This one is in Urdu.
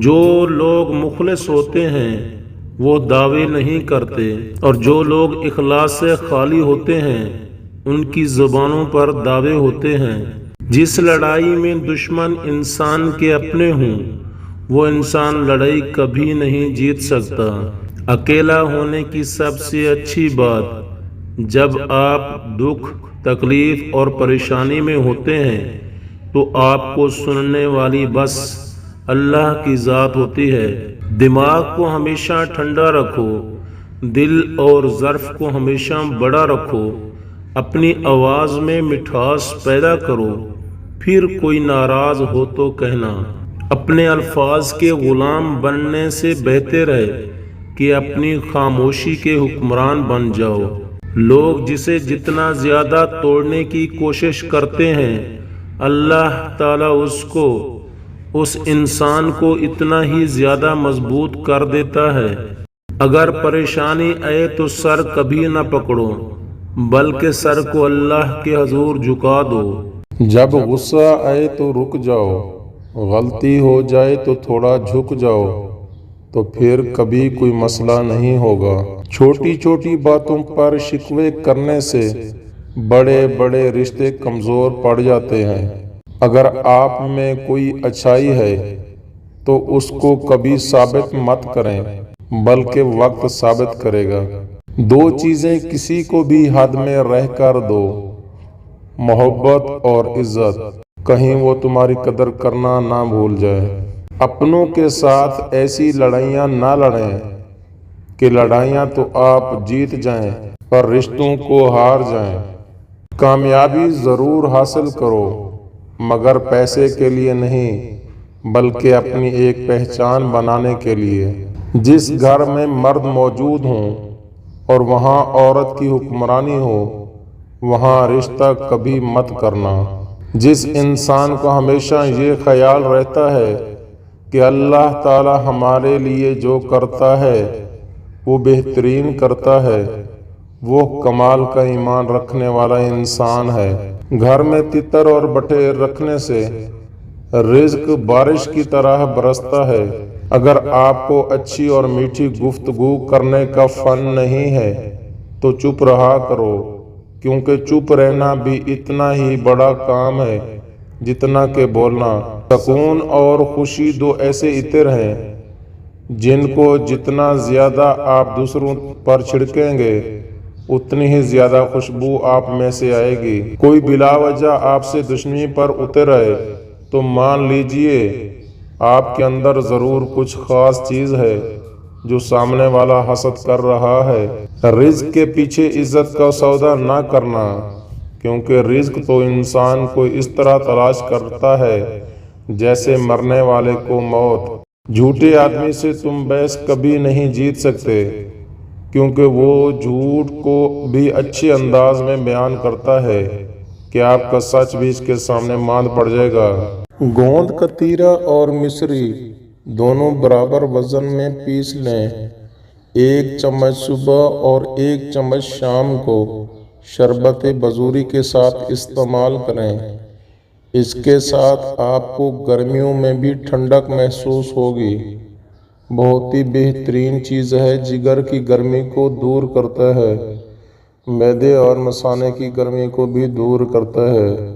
جو لوگ مخلص ہوتے ہیں وہ دعوے نہیں کرتے، اور جو لوگ اخلاص سے خالی ہوتے ہیں ان کی زبانوں پر دعوے ہوتے ہیں۔ جس لڑائی میں دشمن انسان کے اپنے ہوں وہ انسان لڑائی کبھی نہیں جیت سکتا۔ اکیلا ہونے کی سب سے اچھی بات جب آپ دکھ، تکلیف اور پریشانی میں ہوتے ہیں تو آپ کو سننے والی بس اللہ کی ذات ہوتی ہے۔ دماغ کو ہمیشہ ٹھنڈا رکھو، دل اور ظرف کو ہمیشہ بڑا رکھو، اپنی آواز میں مٹھاس پیدا کرو، پھر کوئی ناراض ہو تو کہنا۔ اپنے الفاظ کے غلام بننے سے بہتر ہے کہ اپنی خاموشی کے حکمران بن جاؤ۔ لوگ جسے جتنا زیادہ توڑنے کی کوشش کرتے ہیں اللہ تعالیٰ اس انسان کو اتنا ہی زیادہ مضبوط کر دیتا ہے۔ اگر پریشانی آئے تو سر کبھی نہ پکڑو بلکہ سر کو اللہ کے حضور جھکا دو۔ جب غصہ آئے تو رک جاؤ، غلطی ہو جائے تو تھوڑا جھک جاؤ، تو پھر کبھی کوئی مسئلہ نہیں ہوگا۔ چھوٹی چھوٹی باتوں پر شکوے کرنے سے بڑے بڑے رشتے کمزور پڑ جاتے ہیں۔ اگر آپ میں کوئی اچھائی ہے تو اس کو کبھی ثابت مت کریں بلکہ وقت ثابت کرے گا۔ دو چیزیں کسی کو بھی حد میں رہ کر دو، محبت اور عزت، کہیں وہ تمہاری قدر کرنا نہ بھول جائے۔ اپنوں کے ساتھ ایسی لڑائیاں نہ لڑیں کہ لڑائیاں تو آپ جیت جائیں پر رشتوں کو ہار جائیں۔ کامیابی ضرور حاصل کرو مگر پیسے کے لیے نہیں بلکہ اپنی ایک پہچان بنانے کے لیے۔ جس گھر میں مرد موجود ہوں اور وہاں عورت کی حکمرانی ہو وہاں رشتہ کبھی مت کرنا۔ جس انسان کو ہمیشہ یہ خیال رہتا ہے کہ اللہ تعالی ہمارے لیے جو کرتا ہے وہ بہترین کرتا ہے، وہ کمال کا ایمان رکھنے والا انسان ہے۔ گھر میں تتر اور بٹیر رکھنے سے رزق بارش کی طرح برستا ہے۔ اگر آپ کو اچھی اور میٹھی گفتگو کرنے کا فن نہیں ہے تو چپ رہا کرو، کیونکہ چپ رہنا بھی اتنا ہی بڑا کام ہے جتنا کہ بولنا۔ سکون اور خوشی دو ایسے عطر ہیں جن کو جتنا زیادہ آپ دوسروں پر چھڑکیں گے اتنی ہی زیادہ خوشبو آپ میں سے آئے گی۔ کوئی بلا وجہ آپ سے دشمنی پر اتر آئے تو مان لیجئے آپ کے اندر ضرور کچھ خاص چیز ہے جو سامنے والا حسد کر رہا ہے۔ رزق کے پیچھے عزت کا سودا نہ کرنا، کیونکہ رزق تو انسان کو اس طرح تلاش کرتا ہے جیسے مرنے والے کو موت۔ جھوٹے آدمی سے تم بحث کبھی نہیں جیت سکتے، کیونکہ وہ جھوٹ کو بھی اچھے انداز میں بیان کرتا ہے کہ آپ کا سچ بھی اس کے سامنے ماند پڑ جائے گا۔ گوند کتیرا اور مصری دونوں برابر وزن میں پیس لیں۔ 1 چمچ صبح اور 1 چمچ شام کو شربت بزوری کے ساتھ استعمال کریں۔ اس کے ساتھ آپ کو گرمیوں میں بھی ٹھنڈک محسوس ہوگی۔ بہت ہی بہترین چیز ہے، جگر کی گرمی کو دور کرتا ہے، معدے اور مثانے کی گرمی کو بھی دور کرتا ہے۔